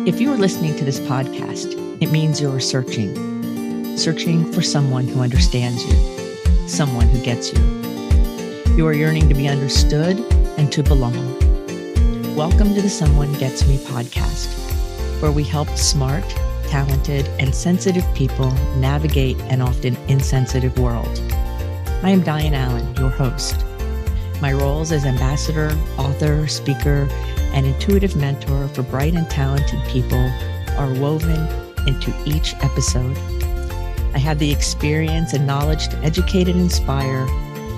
If you are listening to this podcast, it means you're searching for someone who understands you, someone who gets you. You are yearning to be understood and to belong. Welcome to the Someone Gets Me podcast, where we help smart, talented, and sensitive people navigate an often insensitive world. I am Dianne A, your host. My roles as ambassador, author, speaker, and intuitive mentor for bright and talented people are woven into each episode. I have the experience and knowledge to educate and inspire,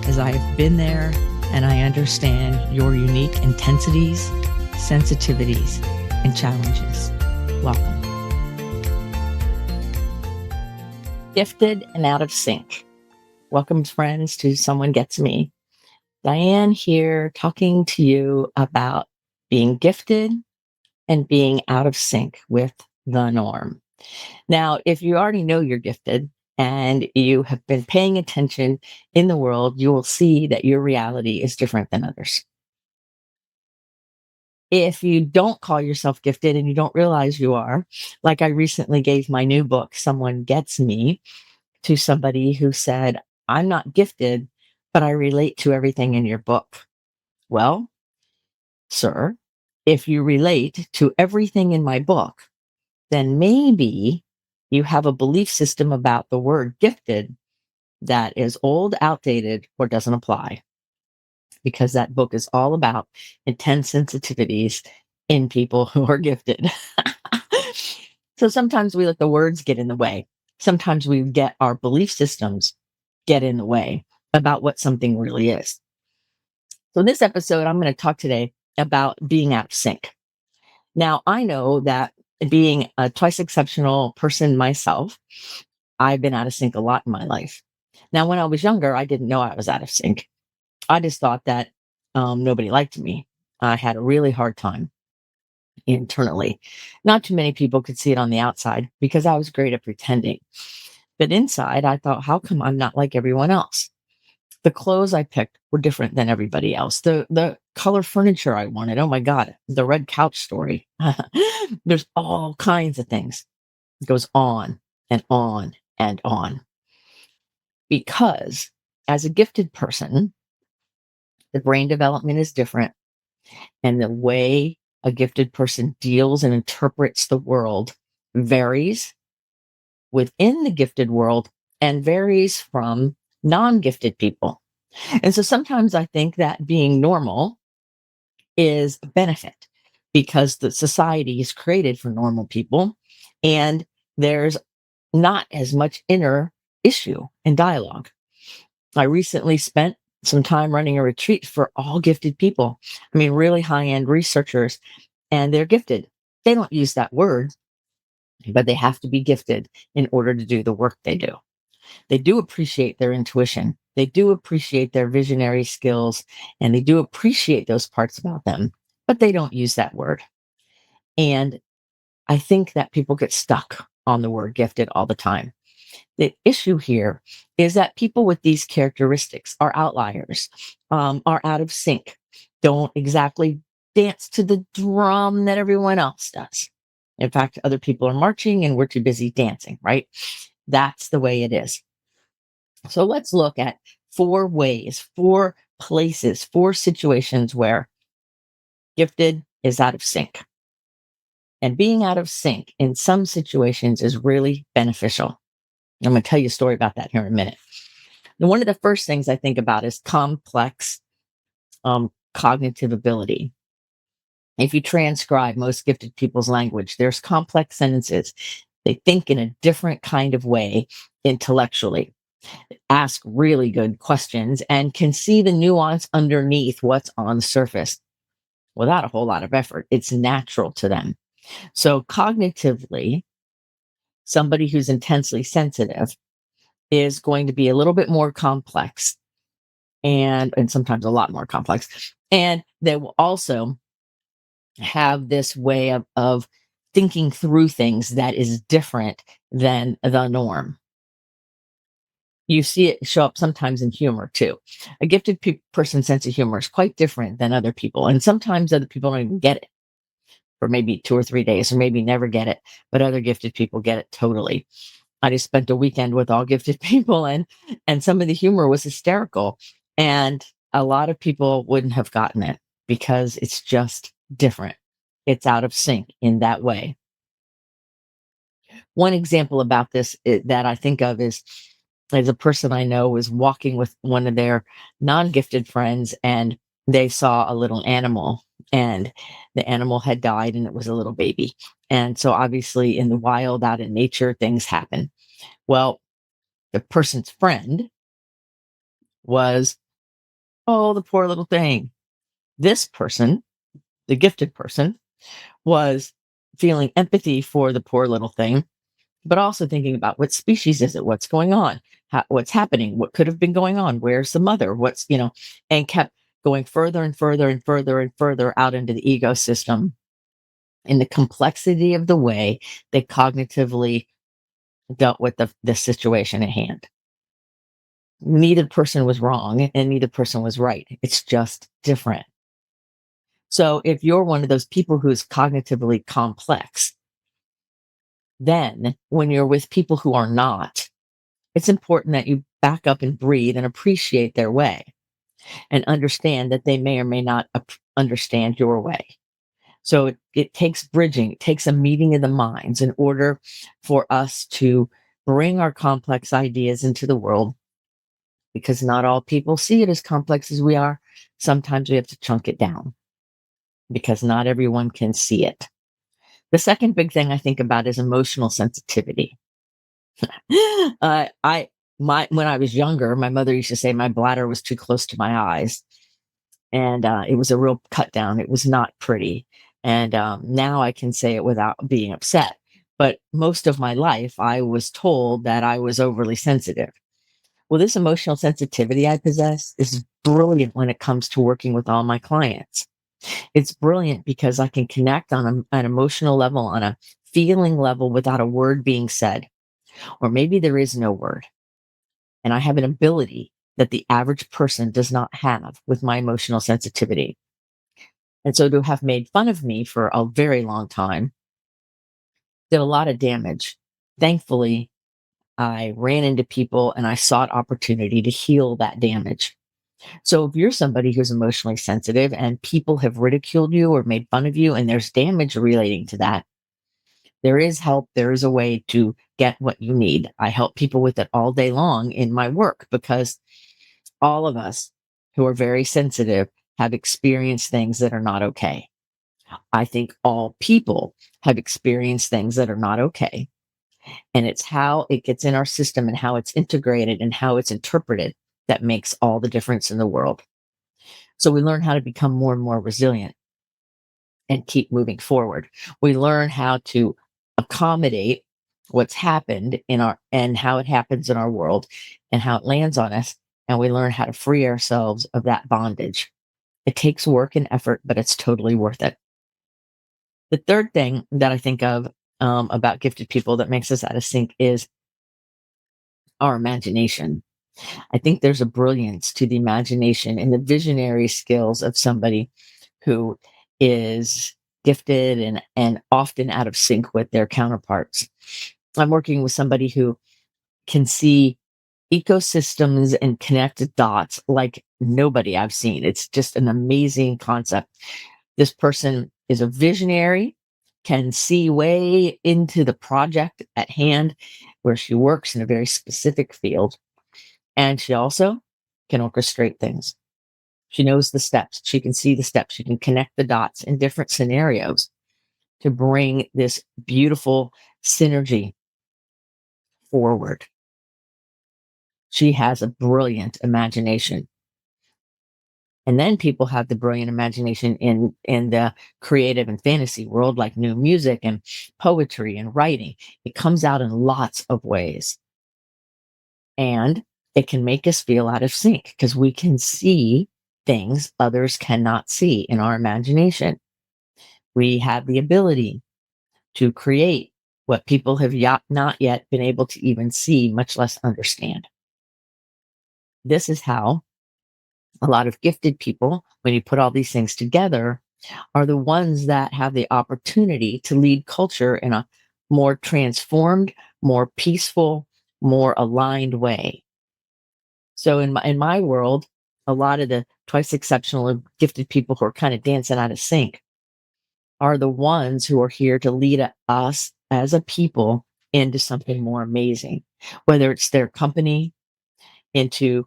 as I have been there and I understand your unique intensities, sensitivities, and challenges. Welcome. Gifted and out of sync. Welcome, friends, to Someone Gets Me. Dianne here, talking to you about being gifted and being out of sync with the norm. Now, if you already know you're gifted and you have been paying attention in the world, you will see that your reality is different than others. If you don't call yourself gifted and you don't realize you are, like I recently gave my new book, Someone Gets Me, to somebody who said, I'm not gifted, but I relate to everything in your book. Well, sir, if you relate to everything in my book, then maybe you have a belief system about the word gifted that is old, outdated, or doesn't apply. Because that book is all about intense sensitivities in people who are gifted. So sometimes we let the words get in the way. Sometimes we get our belief systems get in the way about what something really is. So in this episode, I'm going to talk today about being out of sync. Now, I know that being a twice exceptional person myself, I've been out of sync a lot in my life. Now, when I was younger, I didn't know I was out of sync. I just thought that nobody liked me. I had a really hard time internally. Not too many people could see it on the outside because I was great at pretending. But inside, I thought, how come I'm not like everyone else? The clothes I picked were different than everybody else. The color furniture I wanted, oh my God, the red couch story. There's all kinds of things. It goes on and on and on. Because as a gifted person, the brain development is different. And the way a gifted person deals and interprets the world varies within the gifted world and varies from non-gifted people. And so sometimes I think that being normal is a benefit because the society is created for normal people and there's not as much inner issue and dialogue. I recently spent some time running a retreat for all gifted people. I mean, really high-end researchers, and they're gifted. They don't use that word, but they have to be gifted in order to do the work they do. They do appreciate their intuition. They do appreciate their visionary skills, and they do appreciate those parts about them, but they don't use that word. And I think that people get stuck on the word gifted all the time. The issue here is that people with these characteristics are outliers, are out of sync, don't exactly dance to the drum that everyone else does. In fact, other people are marching and we're too busy dancing, right? That's the way it is. So let's look at 4 ways, 4 places, 4 situations where gifted is out of sync. And being out of sync in some situations is really beneficial. I'm going to tell you a story about that here in a minute. And one of the first things I think about is complex cognitive ability. If you transcribe most gifted people's language, there's complex sentences. They think in a different kind of way intellectually, ask really good questions, and can see the nuance underneath what's on the surface without a whole lot of effort. It's natural to them. So cognitively, somebody who's intensely sensitive is going to be a little bit more complex and sometimes a lot more complex. And they will also have this way of thinking through things that is different than the norm. You see it show up sometimes in humor too. A gifted person's sense of humor is quite different than other people. And sometimes other people don't even get it. for maybe 2 or 3 days, or maybe never get it. But other gifted people get it totally. I just spent a weekend with all gifted people, and some of the humor was hysterical. And a lot of people wouldn't have gotten it because it's just different. It's out of sync in that way. One example about this that I think of is a person I know was walking with one of their non-gifted friends, and they saw a little animal, and the animal had died, and it was a little baby. And so obviously in the wild, out in nature, things happen. Well, the person's friend was, oh, the poor little thing. This person, the gifted person, was feeling empathy for the poor little thing, but also thinking about what species is it? What's going on? What's happening? What could have been going on? Where's the mother? And kept going further and further and further and further out into the ecosystem in the complexity of the way they cognitively dealt with the situation at hand. Neither person was wrong and neither person was right. It's just different. So if you're one of those people who's cognitively complex, then when you're with people who are not, it's important that you back up and breathe and appreciate their way and understand that they may or may not understand your way. So it takes bridging, it takes a meeting of the minds in order for us to bring our complex ideas into the world, because not all people see it as complex as we are. Sometimes we have to chunk it down because not everyone can see it. The second big thing I think about is emotional sensitivity. I my When I was younger, my mother used to say my bladder was too close to my eyes, and it was a real cut down. It was not pretty, and now I can say it without being upset. But most of my life, I was told that I was overly sensitive. Well, this emotional sensitivity I possess is brilliant when it comes to working with all my clients. It's brilliant because I can connect on an emotional level, on a feeling level, without a word being said, or maybe there is no word. And I have an ability that the average person does not have with my emotional sensitivity. And so to have made fun of me for a very long time did a lot of damage. Thankfully, I ran into people and I sought opportunity to heal that damage. So if you're somebody who's emotionally sensitive and people have ridiculed you or made fun of you and there's damage relating to that, there is help. There is a way to get what you need. I help people with it all day long in my work because all of us who are very sensitive have experienced things that are not okay. I think all people have experienced things that are not okay. And it's how it gets in our system and how it's integrated and how it's interpreted that makes all the difference in the world. So we learn how to become more and more resilient and keep moving forward. We learn how to accommodate what's happened in our and how it happens in our world and how it lands on us. And we learn how to free ourselves of that bondage. It takes work and effort, but it's totally worth it. The third thing that I think of about gifted people that makes us out of sync is our imagination. I think there's a brilliance to the imagination and the visionary skills of somebody who is gifted and often out of sync with their counterparts. I'm working with somebody who can see ecosystems and connected dots like nobody I've seen. It's just an amazing concept. This person is a visionary, can see way into the project at hand where she works in a very specific field. And she also can orchestrate things. She knows the steps. She can see the steps. She can connect the dots in different scenarios to bring this beautiful synergy forward. She has a brilliant imagination. And then people have the brilliant imagination in the creative and fantasy world, like new music and poetry and writing. It comes out in lots of ways. And it can make us feel out of sync because we can see things others cannot see in our imagination. We have the ability to create what people have not yet been able to even see, much less understand. This is how a lot of gifted people, when you put all these things together, are the ones that have the opportunity to lead culture in a more transformed, more peaceful, more aligned way. So in my world, a lot of the twice exceptional and gifted people who are kind of dancing out of sync are the ones who are here to lead us as a people into something more amazing, whether it's their company, into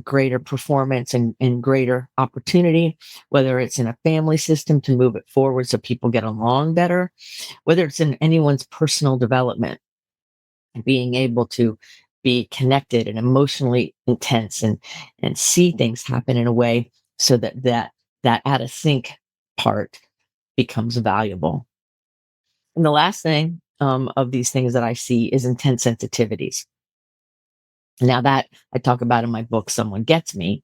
greater performance and greater opportunity, whether it's in a family system to move it forward so people get along better, whether it's in anyone's personal development, being able to be connected and emotionally intense and see things happen in a way so that out of sync part becomes valuable. And the last thing of these things that I see is intense sensitivities. Now that I talk about in my book, Someone Gets Me,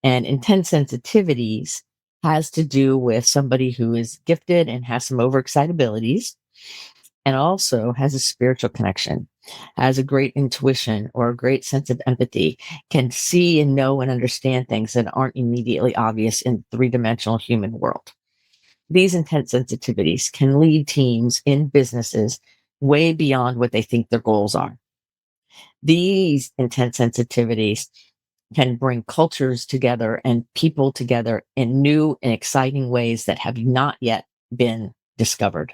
and intense sensitivities has to do with somebody who is gifted and has some overexcitabilities and also has a spiritual connection, has a great intuition or a great sense of empathy, can see and know and understand things that aren't immediately obvious in three-dimensional human world. These intense sensitivities can lead teams in businesses way beyond what they think their goals are. These intense sensitivities can bring cultures together and people together in new and exciting ways that have not yet been discovered.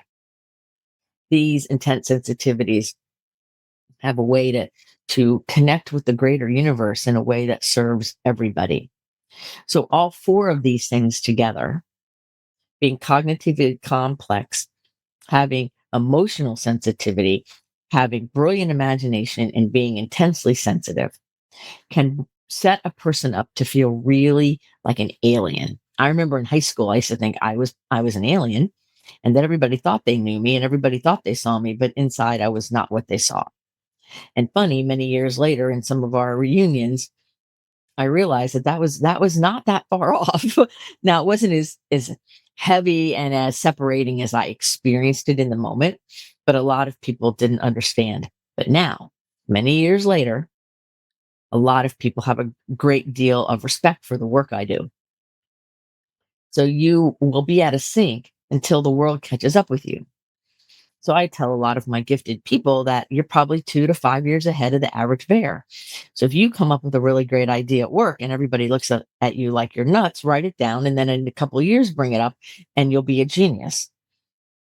These intense sensitivities have a way to connect with the greater universe in a way that serves everybody. So all four of these things together, being cognitively complex, having emotional sensitivity, having brilliant imagination, and being intensely sensitive, can set a person up to feel really like an alien. I remember in high school, I used to think I was an alien, and that everybody thought they knew me and everybody thought they saw me, but inside I was not what they saw. And funny, many years later, in some of our reunions, I realized that was not that far off. Now it wasn't as heavy and as separating as I experienced it in the moment, but a lot of people didn't understand. But now, many years later, a lot of people have a great deal of respect for the work I do. So you will be at a sync until the world catches up with you. So I tell a lot of my gifted people that you're probably 2 to 5 years ahead of the average bear. So if you come up with a really great idea at work and everybody looks at you like you're nuts, write it down and then in a couple of years bring it up and you'll be a genius.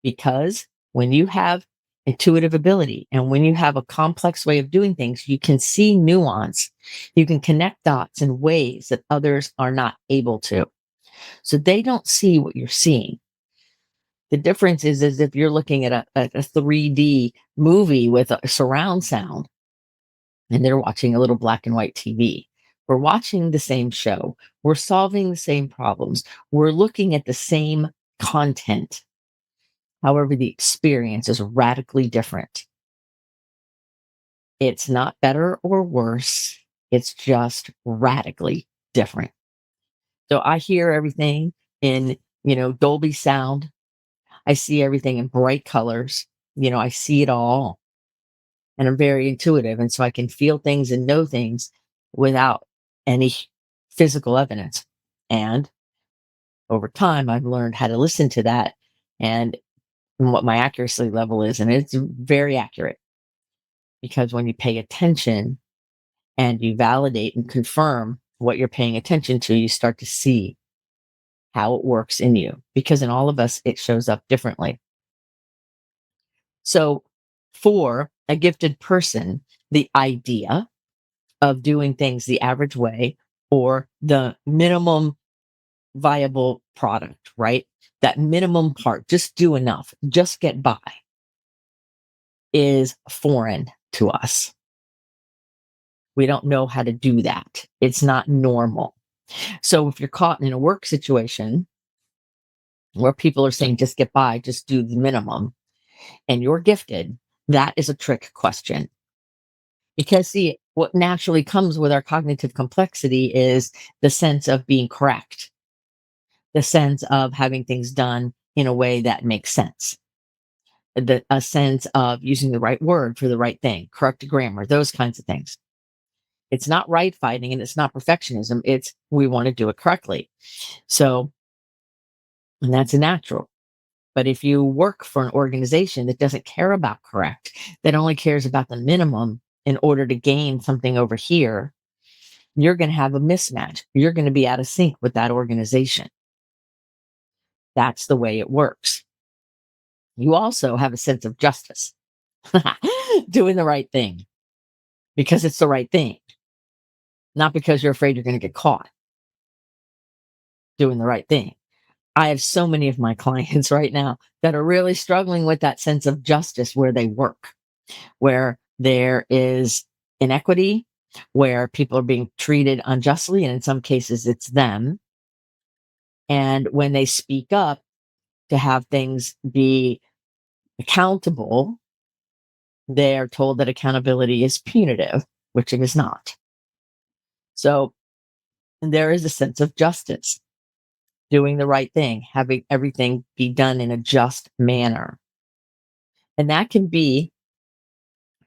Because when you have intuitive ability and when you have a complex way of doing things, you can see nuance. You can connect dots in ways that others are not able to. So they don't see what you're seeing. The difference is if you're looking at a 3D movie with a surround sound and they're watching a little black and white TV. We're watching the same show. We're solving the same problems. We're looking at the same content. However, the experience is radically different. It's not better or worse. It's just radically different. So I hear everything in, Dolby sound. I see everything in bright colors. I see it all and I'm very intuitive. And so I can feel things and know things without any physical evidence. And over time, I've learned how to listen to that and what my accuracy level is. And it's very accurate because when you pay attention and you validate and confirm what you're paying attention to, you start to see how it works in you because in all of us, it shows up differently. So, for a gifted person, the idea of doing things the average way or the minimum viable product, right? That minimum part, just do enough, just get by, is foreign to us. We don't know how to do that. It's not normal. So if you're caught in a work situation where people are saying, just get by, just do the minimum, and you're gifted, that is a trick question. Because, see, what naturally comes with our cognitive complexity is the sense of being correct, the sense of having things done in a way that makes sense, a sense of using the right word for the right thing, correct grammar, those kinds of things. It's not right fighting and it's not perfectionism. It's we want to do it correctly. So and that's a natural. But if you work for an organization that doesn't care about correct, that only cares about the minimum in order to gain something over here, you're going to have a mismatch. You're going to be out of sync with that organization. That's the way it works. You also have a sense of justice, doing the right thing because it's the right thing, not because you're afraid you're going to get caught doing the right thing. I have so many of my clients right now that are really struggling with that sense of justice where they work, where there is inequity, where people are being treated unjustly, and in some cases it's them. And when they speak up to have things be accountable, they are told that accountability is punitive, which it is not. So there is a sense of justice, doing the right thing, having everything be done in a just manner. And that can be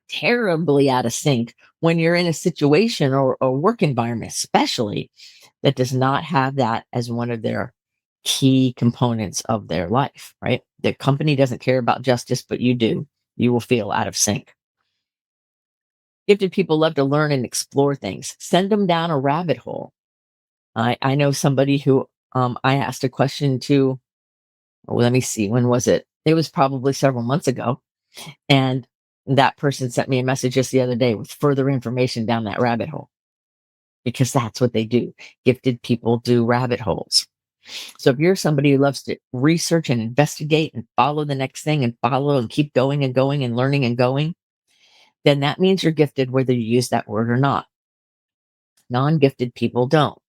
terribly out of sync when you're in a situation or a work environment, especially that does not have that as one of their key components of their life, right? The company doesn't care about justice, but you do. You will feel out of sync. Gifted people love to learn and explore things. Send them down a rabbit hole. I know somebody who I asked a question to, oh, let me see, when was it? It was probably several months ago. And that person sent me a message just the other day with further information down that rabbit hole because that's what they do. Gifted people do rabbit holes. So if you're somebody who loves to research and investigate and follow the next thing and follow and keep going and going and learning and going, then that means you're gifted whether you use that word or not. Non gifted people don't.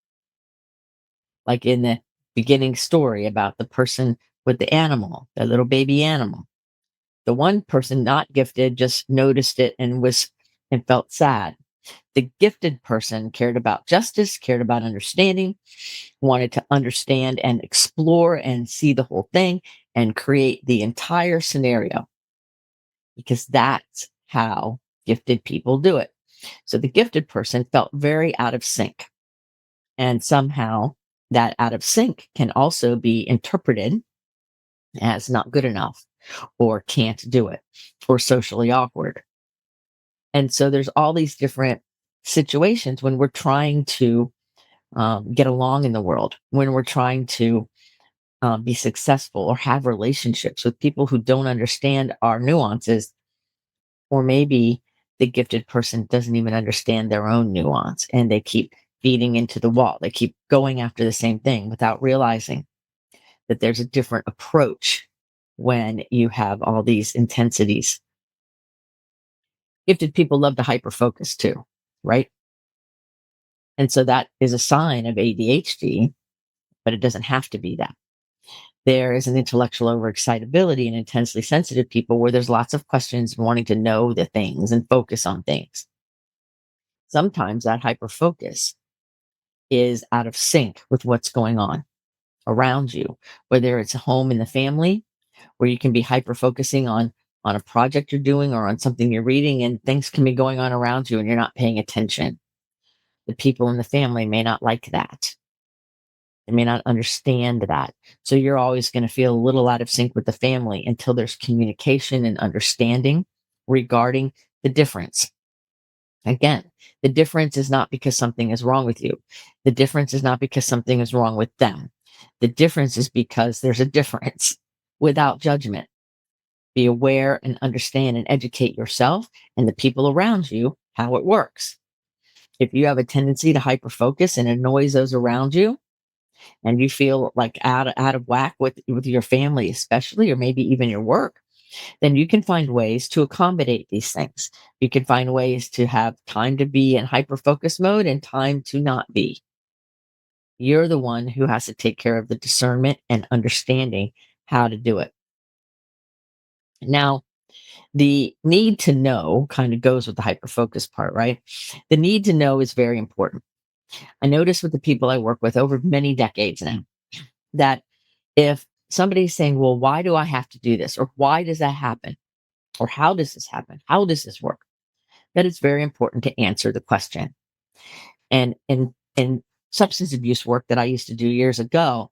Like in the beginning story about the person with the animal, the little baby animal. The one person not gifted just noticed it and felt sad. The gifted person cared about justice, cared about understanding, wanted to understand and explore and see the whole thing and create the entire scenario because that's how gifted people do it. So the gifted person felt very out of sync. And somehow that out of sync can also be interpreted as not good enough or can't do it or socially awkward. And so there's all these different situations when we're trying to get along in the world, when we're trying to be successful or have relationships with people who don't understand our nuances, or maybe the gifted person doesn't even understand their own nuance and they keep feeding into the wall. They keep going after the same thing without realizing that there's a different approach when you have all these intensities. Gifted people love to hyper focus too, right? And so that is a sign of ADHD, but it doesn't have to be that. There is an intellectual overexcitability and intensely sensitive people where there's lots of questions wanting to know the things and focus on things. Sometimes that hyper focus is out of sync with what's going on around you, whether it's a home in the family where you can be hyper focusing on a project you're doing or on something you're reading and things can be going on around you and you're not paying attention. The people in the family may not like that. They may not understand that. So you're always going to feel a little out of sync with the family until there's communication and understanding regarding the difference. Again, the difference is not because something is wrong with you. The difference is not because something is wrong with them. The difference is because there's a difference without judgment. Be aware and understand and educate yourself and the people around you how it works. If you have a tendency to hyper focus and annoys those around you, and you feel like out of whack with your family, especially, or maybe even your work, then you can find ways to accommodate these things. You can find ways to have time to be in hyper focus mode and time to not be. You're the one who has to take care of the discernment and understanding how to do it. Now, the need to know kind of goes with the hyper focus part, right? The need to know is very important. I notice with the people I work with over many decades now that if somebody's saying, well, why do I have to do this? Or why does that happen? Or how does this happen? How does this work? That it's very important to answer the question. And in substance abuse work that I used to do years ago,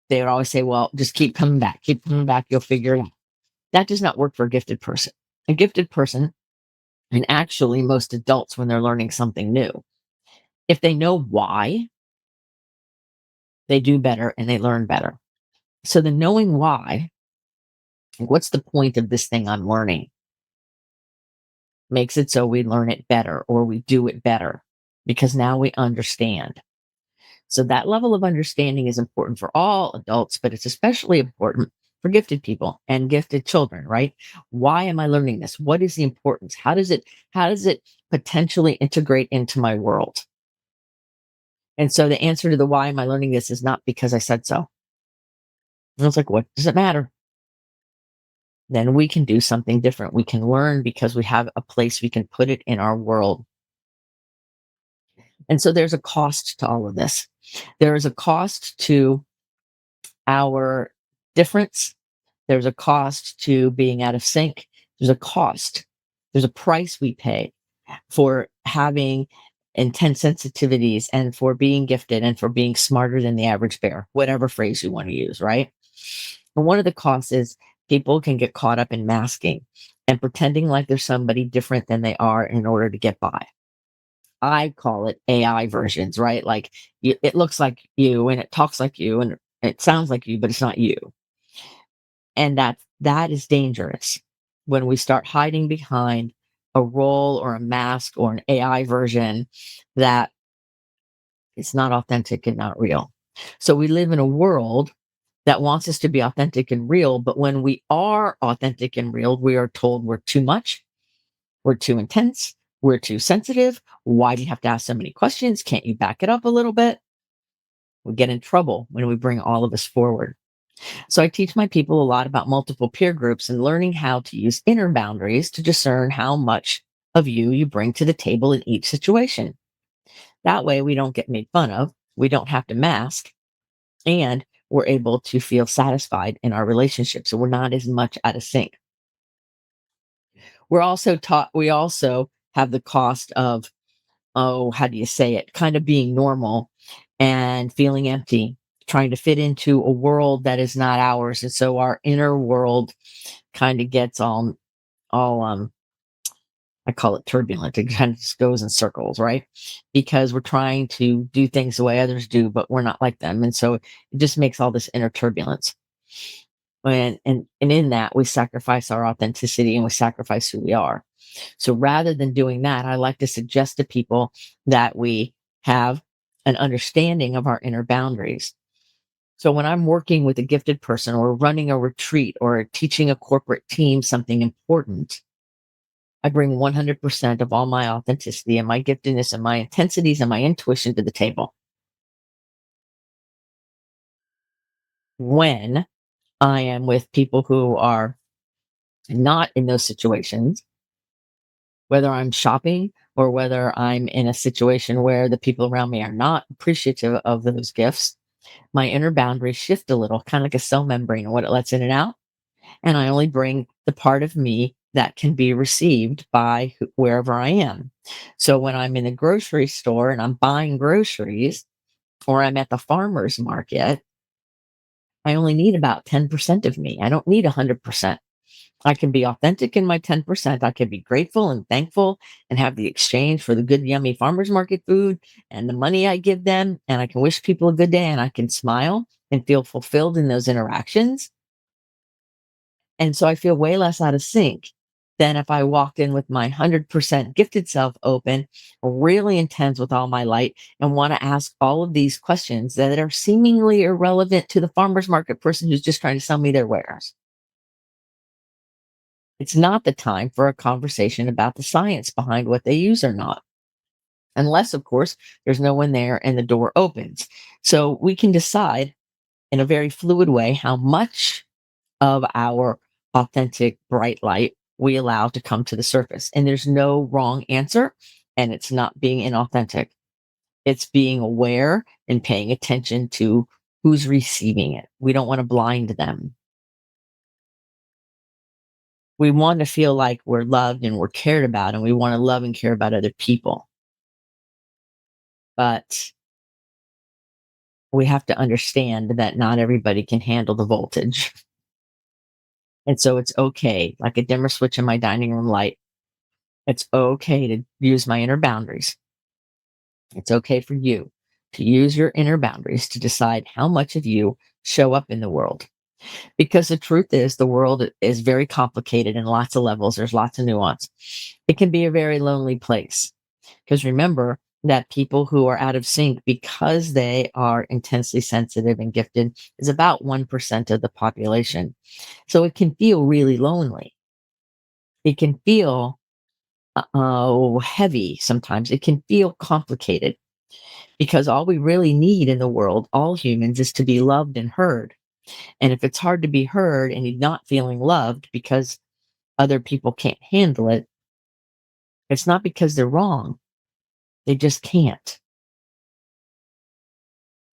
They would always say, well, just keep coming back, you'll figure it out. That does not work for a gifted person. A gifted person, and actually most adults when they're learning something new, if they know why, they do better and they learn better. So the knowing why, what's the point of this thing I'm learning, makes it so we learn it better or we do it better because now we understand. So that level of understanding is important for all adults, but it's especially important for gifted people and gifted children, right? Why am I learning this? What is the importance? How does it potentially integrate into my world? And so the answer to the why am I learning this is not because I said so. And it's like, what does it matter? Then we can do something different. We can learn because we have a place we can put it in our world. And so there's a cost to all of this. There is a cost to our difference. There's a cost to being out of sync. There's a cost. There's a price we pay for having intense sensitivities and for being gifted and for being smarter than the average bear, whatever phrase you want to use, right? And one of the costs is people can get caught up in masking and pretending like there's somebody different than they are in order to get by. I call it AI versions, right? Like it looks like you and it talks like you and it sounds like you, but it's not you. And that is dangerous when we start hiding behind a role or a mask or an AI version that is not authentic and not real. So we live in a world that wants us to be authentic and real, but when we are authentic and real, we are told we're too much, we're too intense, we're too sensitive. Why do you have to ask so many questions? Can't you back it up a little bit? We get in trouble when we bring all of this forward. So I teach my people a lot about multiple peer groups and learning how to use inner boundaries to discern how much of you bring to the table in each situation. That way we don't get made fun of, we don't have to mask, and we're able to feel satisfied in our relationship. So we're not as much out of sync. We also have the cost of, oh, how do you say it? Kind of being normal and feeling empty, trying to fit into a world that is not ours. And so our inner world kind of gets all I call it turbulent. It kind of just goes in circles, right? Because we're trying to do things the way others do, but we're not like them. And so it just makes all this inner turbulence. And in that we sacrifice our authenticity and we sacrifice who we are. So rather than doing that, I like to suggest to people that we have an understanding of our inner boundaries. So when I'm working with a gifted person or running a retreat or teaching a corporate team something important, I bring 100% of all my authenticity and my giftedness and my intensities and my intuition to the table. When I am with people who are not in those situations, whether I'm shopping or whether I'm in a situation where the people around me are not appreciative of those gifts, my inner boundaries shift a little, kind of like a cell membrane and what it lets in and out. And I only bring the part of me that can be received by wherever I am. So when I'm in the grocery store and I'm buying groceries or I'm at the farmer's market, I only need about 10% of me. I don't need 100%. I can be authentic in my 10%. I can be grateful and thankful and have the exchange for the good, yummy farmer's market food and the money I give them. And I can wish people a good day and I can smile and feel fulfilled in those interactions. And so I feel way less out of sync than if I walked in with my 100% gifted self open, really intense with all my light, and want to ask all of these questions that are seemingly irrelevant to the farmer's market person who's just trying to sell me their wares. It's not the time for a conversation about the science behind what they use or not. Unless, of course, there's no one there and the door opens. So we can decide in a very fluid way how much of our authentic bright light we allow to come to the surface. And there's no wrong answer, and it's not being inauthentic. It's being aware and paying attention to who's receiving it. We don't want to blind them. We want to feel like we're loved and we're cared about, and we want to love and care about other people. But we have to understand that not everybody can handle the voltage. And so it's okay, like a dimmer switch in my dining room light. It's okay to use my inner boundaries. It's okay for you to use your inner boundaries to decide how much of you show up in the world. Because the truth is, the world is very complicated in lots of levels. There's lots of nuance. It can be a very lonely place. Because remember that people who are out of sync because they are intensely sensitive and gifted is about 1% of the population. So it can feel really lonely. It can feel heavy sometimes. It can feel complicated because all we really need in the world, all humans, is to be loved and heard. And if it's hard to be heard and you're not feeling loved because other people can't handle it, it's not because they're wrong. They just can't.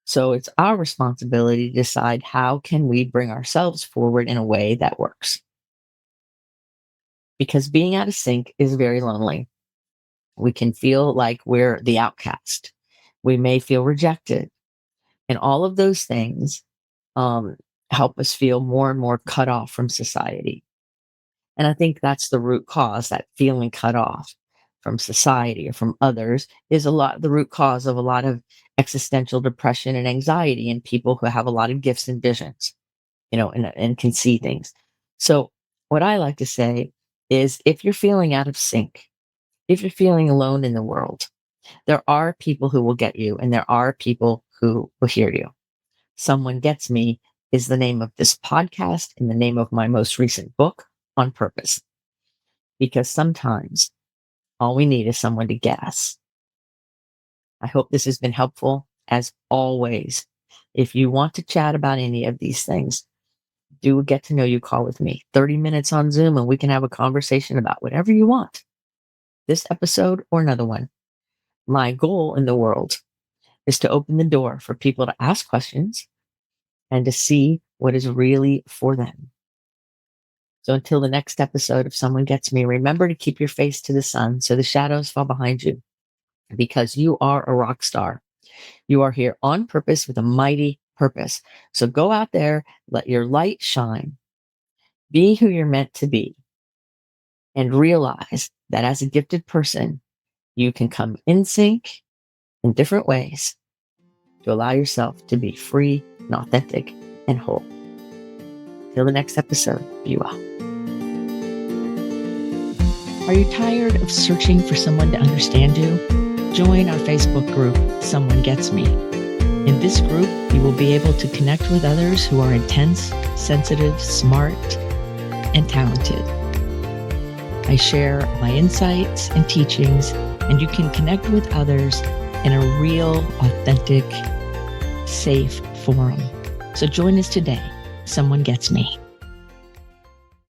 So it's our responsibility to decide how can we bring ourselves forward in a way that works. Because being out of sync is very lonely. We can feel like we're the outcast. We may feel rejected. And all of those things um, help us feel more and more cut off from society. And I think that's the root cause, that feeling cut off from society or from others is the root cause of a lot of existential depression and anxiety in people who have a lot of gifts and visions, and can see things. So what I like to say is if you're feeling out of sync, if you're feeling alone in the world, there are people who will get you and there are people who will hear you. Someone Gets Me is the name of this podcast and the name of my most recent book, On Purpose. Because sometimes all we need is someone to get us. I hope this has been helpful. As always, if you want to chat about any of these things, do a get to know you call with me. 30 minutes on Zoom and we can have a conversation about whatever you want. This episode or another one. My goal in the world is to open the door for people to ask questions and to see what is really for them. So until the next episode of Someone Gets Me, remember to keep your face to the sun so the shadows fall behind you, because you are a rock star. You are here on purpose with a mighty purpose. So go out there, let your light shine, be who you're meant to be, and realize that as a gifted person, you can come in sync in different ways to allow yourself to be free and authentic and whole. Till the next episode, be well. Are you tired of searching for someone to understand you? Join our Facebook group, Someone Gets Me. In this group, you will be able to connect with others who are intense, sensitive, smart, and talented. I share my insights and teachings, and you can connect with others in a real, authentic, safe forum. So join us today. Someone Gets Me.